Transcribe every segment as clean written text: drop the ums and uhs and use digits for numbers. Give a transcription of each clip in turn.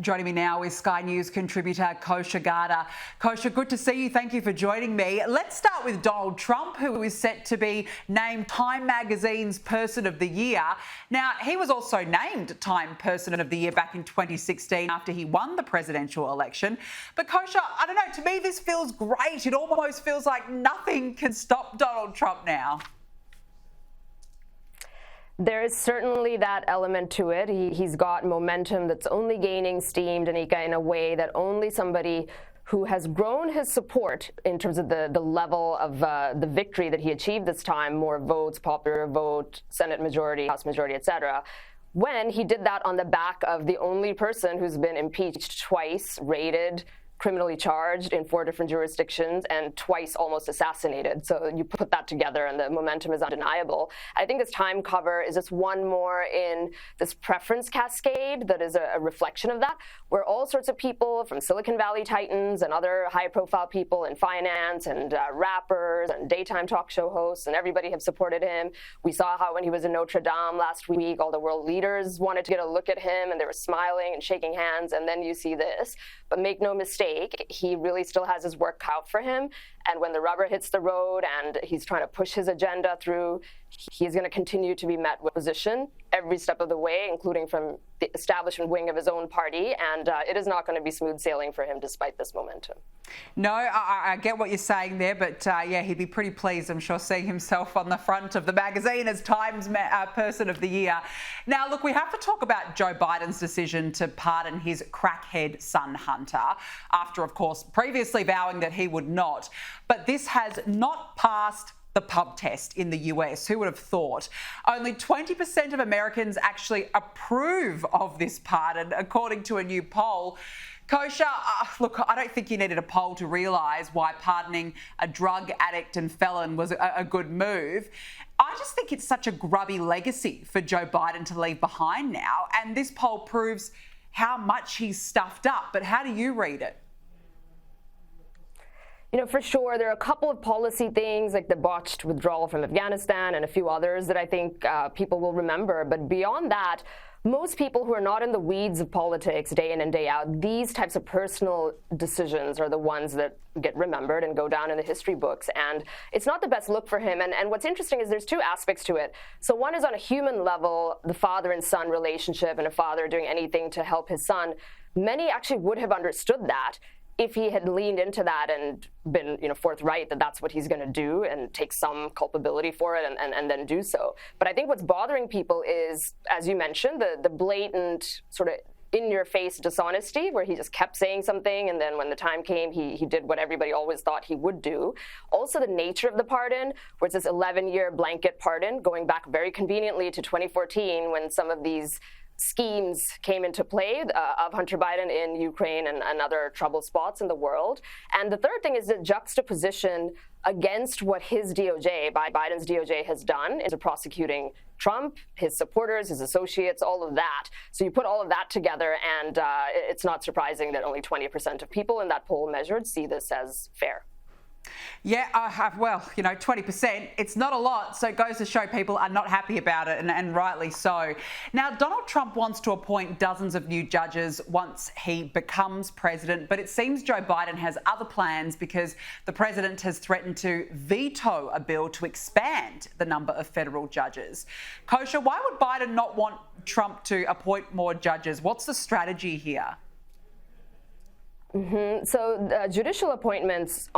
Joining me now is Sky News contributor Kosha Gada. Kosha, good to see you. Thank you for joining me. Let's start with Donald Trump, who is set to be named Time Magazine's Person of the Year. Now, he was also named Time Person of the Year back in 2016 after he won the presidential election. But Kosha, I don't know, to me this feels great. It almost feels like nothing can stop Donald Trump now. There is certainly that element to it. He's got momentum that's only gaining steam, Danica, in a way that only somebody who has grown his support in terms of the level of the victory that he achieved this time, more votes, popular vote, Senate majority, House majority, etc., when he did that on the back of the only person who's been impeached twice, raided, criminally charged in 4 different jurisdictions, and twice almost assassinated. So you put that together and the momentum is undeniable. I think this Time cover is just one more in this preference cascade that is a reflection of that, where all sorts of people from Silicon Valley titans and other high-profile people in finance and rappers and daytime talk show hosts and everybody have supported him. We saw how when he was in Notre Dame last week, all the world leaders wanted to get a look at him and they were smiling and shaking hands, and then you see this. But make no mistake, he really still has his work cut out for him. And when the rubber hits the road and he's trying to push his agenda through, he's going to continue to be met with opposition every step of the way, including from the establishment wing of his own party. And it is not going to be smooth sailing for him despite this momentum. No, I get what you're saying there, but yeah, he'd be pretty pleased, I'm sure, seeing himself on the front of the magazine as Time's Person of the Year. Now, look, we have to talk about Joe Biden's decision to pardon his crackhead son, Hunter, after, of course, previously vowing that he would not. But this has not passed the pub test in the US. Who would have thought? Only 20% of Americans actually approve of this pardon, according to a new poll. Kosha, look, I don't think you needed a poll to realise why pardoning a drug addict and felon was a good move. I just think it's such a grubby legacy for Joe Biden to leave behind now, and this poll proves how much he's stuffed up. But how do you read it? You know, for sure, there are a couple of policy things like the botched withdrawal from Afghanistan and a few others that I think people will remember. But beyond that, most people who are not in the weeds of politics day in and day out, these types of personal decisions are the ones that get remembered and go down in the history books. And it's not the best look for him. And what's interesting is there's 2 aspects to it. So one is on a human level, the father and son relationship, and a father doing anything to help his son. Many actually would have understood that if he had leaned into that and been, forthright that that's what he's going to do and take some culpability for it and then do so. But I think what's bothering people is, as you mentioned, the blatant sort of in-your-face dishonesty where he just kept saying something, and then when the time came, he did what everybody always thought he would do. Also, the nature of the pardon, where it's this 11-year blanket pardon, going back very conveniently to 2014 when some of these schemes came into play of Hunter Biden in Ukraine and other trouble spots in the world. And the third thing is the juxtaposition against what his DOJ, Biden's DOJ, has done into prosecuting Trump, his supporters, his associates, all of that. So you put all of that together, and it's not surprising that only 20% of people in that poll measured see this as fair. Yeah, well, 20%, it's not a lot, so it goes to show people are not happy about it, and rightly so. Now, Donald Trump wants to appoint dozens of new judges once he becomes president, but it seems Joe Biden has other plans because the president has threatened to veto a bill to expand the number of federal judges. Kosha, why would Biden not want Trump to appoint more judges? What's the strategy here? So judicial appointments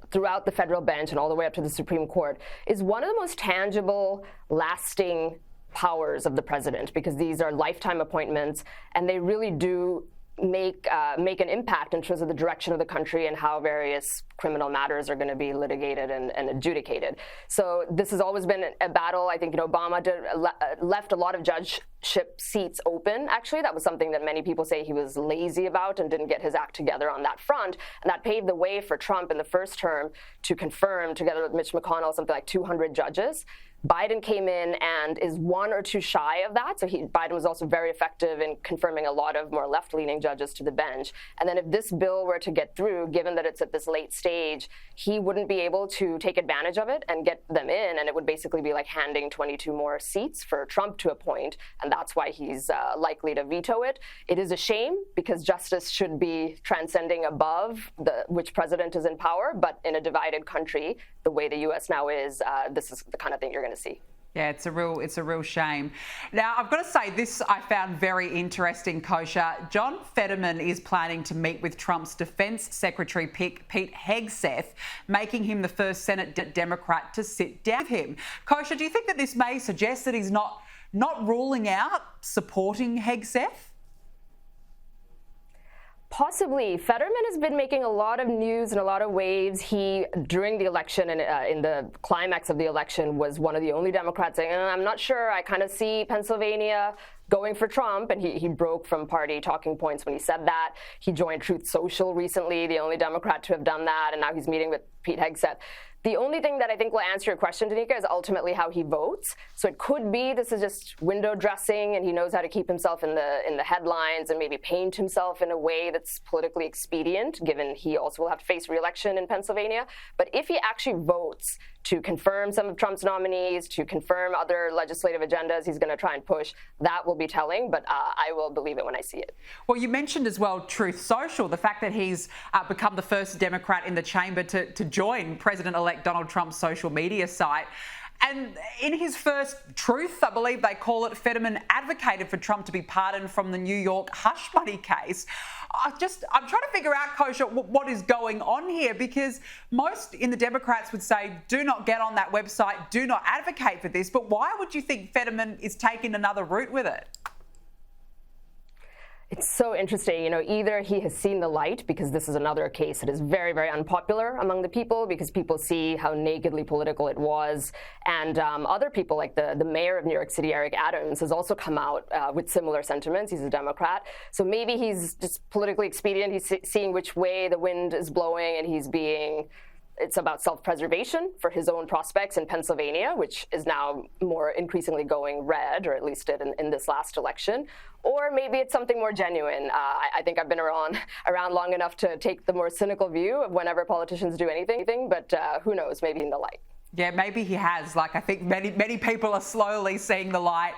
throughout the federal bench and all the way up to the Supreme Court is one of the most tangible, lasting powers of the president, because these are lifetime appointments and they really do make an impact in terms of the direction of the country and how various criminal matters are going to be litigated and adjudicated. So this has always been a battle. I think Obama left a lot of judgeship seats open. Actually, that was something that many people say he was lazy about and didn't get his act together on that front. And that paved the way for Trump in the first term to confirm, together with Mitch McConnell, something like 200 judges. Biden came in and is 1 or 2 shy of that. So Biden was also very effective in confirming a lot of more left-leaning judges to the bench. And then if this bill were to get through, given that it's at this late stage, he wouldn't be able to take advantage of it and get them in. And it would basically be like handing 22 more seats for Trump to appoint. And that's why he's likely to veto it. It is a shame because justice should be transcending above which president is in power. But in a divided country, the way the U.S. now is, this is the kind of thing you're going to see. Yeah, it's a real shame. Now, I've got to say this I found very interesting, Kosha. John Fetterman is planning to meet with Trump's Defense Secretary Pete Hegseth, making him the first Senate Democrat to sit down with him. Kosha, do you think that this may suggest that he's not ruling out supporting Hegseth? Possibly. Fetterman has been making a lot of news and a lot of waves. He, during the election and in the climax of the election, was one of the only Democrats saying, I'm not sure, I kind of see Pennsylvania going for Trump, and he broke from party talking points when he said that. He joined Truth Social recently, the only Democrat to have done that, and now he's meeting with Pete Hegseth. The only thing that I think will answer your question, Danica, is ultimately how he votes. So it could be this is just window dressing, and he knows how to keep himself in the headlines and maybe paint himself in a way that's politically expedient, given he also will have to face re-election in Pennsylvania. But if he actually votes to confirm some of Trump's nominees, to confirm other legislative agendas he's going to try and push, that will be telling, but I will believe it when I see it. Well, you mentioned as well Truth Social, the fact that he's become the first Democrat in the chamber to join President-elect Donald Trump's social media site. And in his first Truth, I believe they call it, Fetterman advocated for Trump to be pardoned from the New York hush money case. I'm trying to figure out, Kosha, what is going on here, because most in the Democrats would say, do not get on that website, do not advocate for this. But why would you think Fetterman is taking another route with it? It's so interesting. You know, either he has seen the light, because this is another case that is very, very unpopular among the people, because people see how nakedly political it was. And other people, like the mayor of New York City, Eric Adams, has also come out with similar sentiments. He's a Democrat. So maybe he's just politically expedient. He's seeing which way the wind is blowing, and it's about self-preservation for his own prospects in Pennsylvania, which is now more increasingly going red, or at least did in this last election. Or maybe it's something more genuine. I think I've been around long enough to take the more cynical view of whenever politicians do anything, but who knows, maybe in the light. Yeah, maybe he has. Like, I think many people are slowly seeing the light.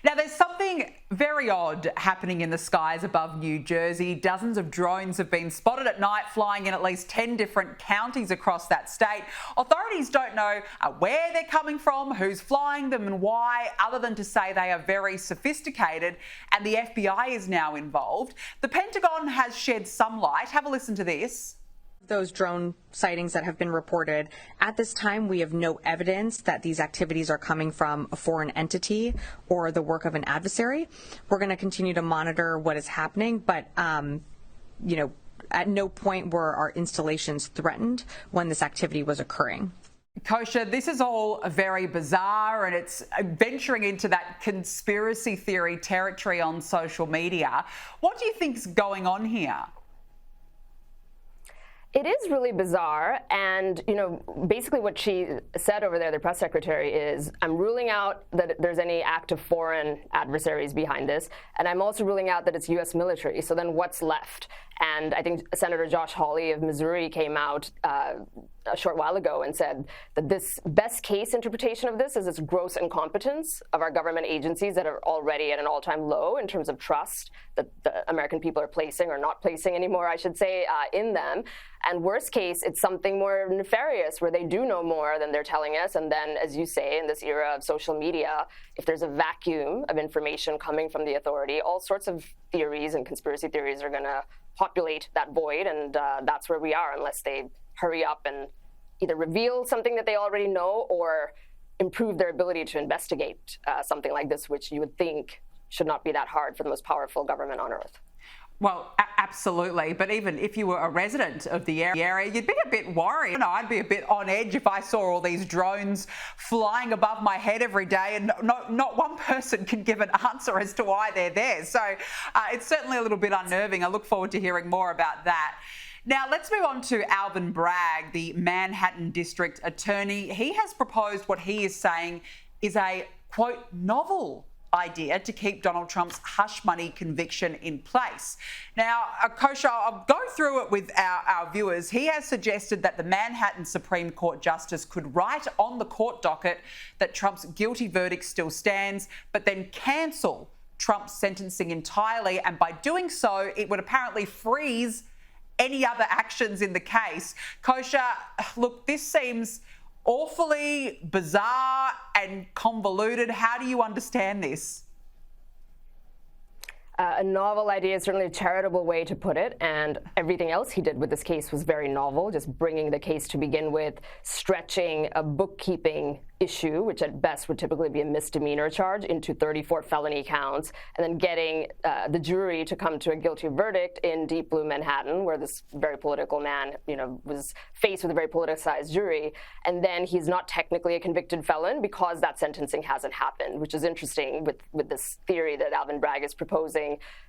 Now, there's something very odd happening in the skies above New Jersey. Dozens of drones have been spotted at night flying in at least 10 different counties across that state. Authorities don't know where they're coming from, who's flying them and why, other than to say they are very sophisticated, and the FBI is now involved. The Pentagon has shed some light. Have a listen to this. Those drone sightings that have been reported. At this time, we have no evidence that these activities are coming from a foreign entity or the work of an adversary. We're going to continue to monitor what is happening, but at no point were our installations threatened when this activity was occurring. Kosha, this is all very bizarre, and it's venturing into that conspiracy theory territory on social media. What do you think's going on here? It is really bizarre, and basically what she said over there, the press secretary, is I'm ruling out that there's any active foreign adversaries behind this, and I'm also ruling out that it's U.S. military. So then what's left? And I think Senator Josh Hawley of Missouri came out a short while ago and said that this best case interpretation of this is its gross incompetence of our government agencies that are already at an all-time low in terms of trust that the American people are placing, or not placing anymore, I should say, in them. And worst case, it's something more nefarious where they do know more than they're telling us. And then, as you say, in this era of social media, if there's a vacuum of information coming from the authority, all sorts of theories and conspiracy theories are going to populate that void. And that's where we are, unless they hurry up and either reveal something that they already know or improve their ability to investigate something like this, which you would think should not be that hard for the most powerful government on earth. Well, absolutely. But even if you were a resident of the area, you'd be a bit worried. I'd be a bit on edge if I saw all these drones flying above my head every day, and not one person can give an answer as to why they're there. So it's certainly a little bit unnerving. I look forward to hearing more about that. Now, let's move on to Alvin Bragg, the Manhattan District Attorney. He has proposed what he is saying is a, quote, novel idea to keep Donald Trump's hush money conviction in place. Now, Kosha, I'll go through it with our viewers. He has suggested that the Manhattan Supreme Court Justice could write on the court docket that Trump's guilty verdict still stands, but then cancel Trump's sentencing entirely. And by doing so, it would apparently freeze any other actions in the case. Kosha, look, this seems awfully bizarre and convoluted. How do you understand this? A novel idea is certainly a charitable way to put it, and everything else he did with this case was very novel, just bringing the case to begin with, stretching a bookkeeping issue, which at best would typically be a misdemeanor charge, into 34 felony counts, and then getting the jury to come to a guilty verdict in Deep Blue Manhattan, where this very political man, was faced with a very politicized jury, and then he's not technically a convicted felon because that sentencing hasn't happened, which is interesting with this theory that Alvin Bragg is proposing.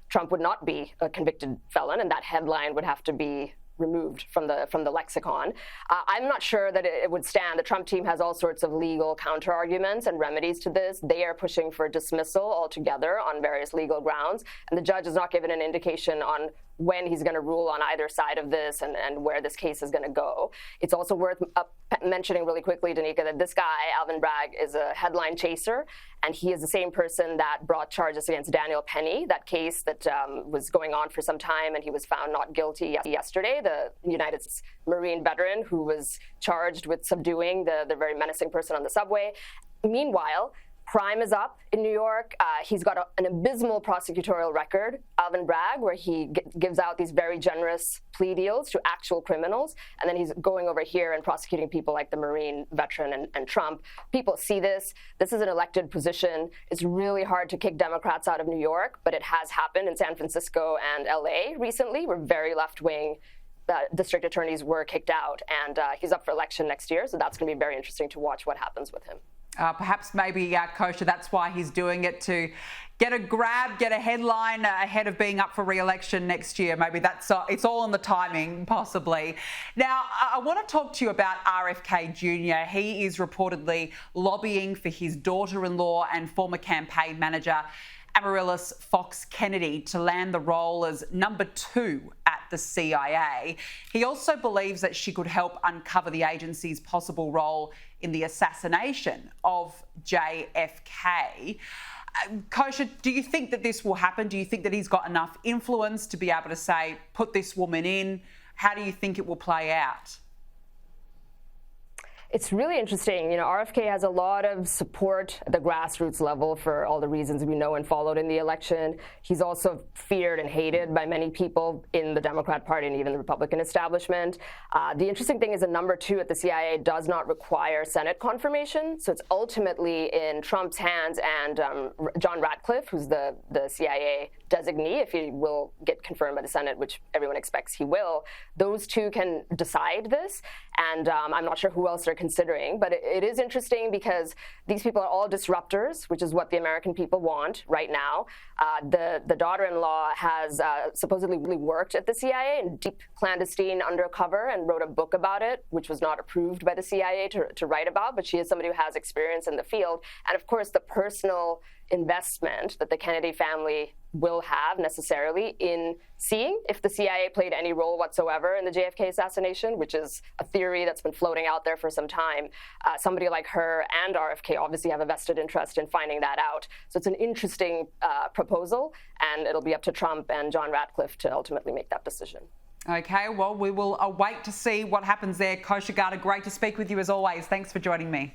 Trump would not be a convicted felon, and that headline would have to be removed from the lexicon. I'm not sure that it would stand. The Trump team has all sorts of legal counter-arguments and remedies to this. They are pushing for dismissal altogether on various legal grounds, and the judge has not given an indication on when he's going to rule on either side of this and where this case is going to go. It's also worth mentioning really quickly, Danica, that this guy, Alvin Bragg, is a headline chaser, and he is the same person that brought charges against Daniel Penny, that case that was going on for some time, and he was found not guilty yesterday, the United States Marine veteran who was charged with subduing the very menacing person on the subway. Meanwhile, crime is up in New York. He's got an abysmal prosecutorial record, Alvin Bragg, where he gives out these very generous plea deals to actual criminals, and then he's going over here and prosecuting people like the Marine veteran and Trump. People see this. This is an elected position. It's really hard to kick Democrats out of New York, but it has happened in San Francisco and LA recently, where very left-wing district attorneys were kicked out, and he's up for election next year, so that's going to be very interesting to watch what happens with him. Perhaps maybe, Kosha, that's why he's doing it, to get a grab, get a headline ahead of being up for re-election next year. Maybe it's all in the timing, possibly. Now, I want to talk to you about RFK Jr. He is reportedly lobbying for his daughter-in-law and former campaign manager, Amaryllis Fox Kennedy, to land the role as number 2 at the CIA. He also believes that she could help uncover the agency's possible role in the assassination of JFK. Kosha, do you think that this will happen? Do you think that he's got enough influence to be able to say, put this woman in? How do you think it will play out? It's really interesting. RFK has a lot of support at the grassroots level for all the reasons we know and followed in the election. He's also feared and hated by many people in the Democrat Party and even the Republican establishment. The interesting thing is that number 2 at the CIA does not require Senate confirmation, so it's ultimately in Trump's hands and John Ratcliffe, who's the CIA designee, if he will get confirmed by the Senate, which everyone expects he will. Those two can decide this, and I'm not sure who else they're considering, but it is interesting because these people are all disruptors, which is what the American people want right now. The daughter-in-law has supposedly worked at the CIA in deep clandestine undercover and wrote a book about it, which was not approved by the CIA to write about, but she is somebody who has experience in the field. And of course, the personal investment that the Kennedy family will have necessarily in seeing if the CIA played any role whatsoever in the JFK assassination, which is a theory that's been floating out there for some time. Somebody like her and RFK obviously have a vested interest in finding that out. So it's an interesting proposal, and it'll be up to Trump and John Ratcliffe to ultimately make that decision. Okay, well, we will await to see what happens there. Kosha Gada, great to speak with you as always. Thanks for joining me.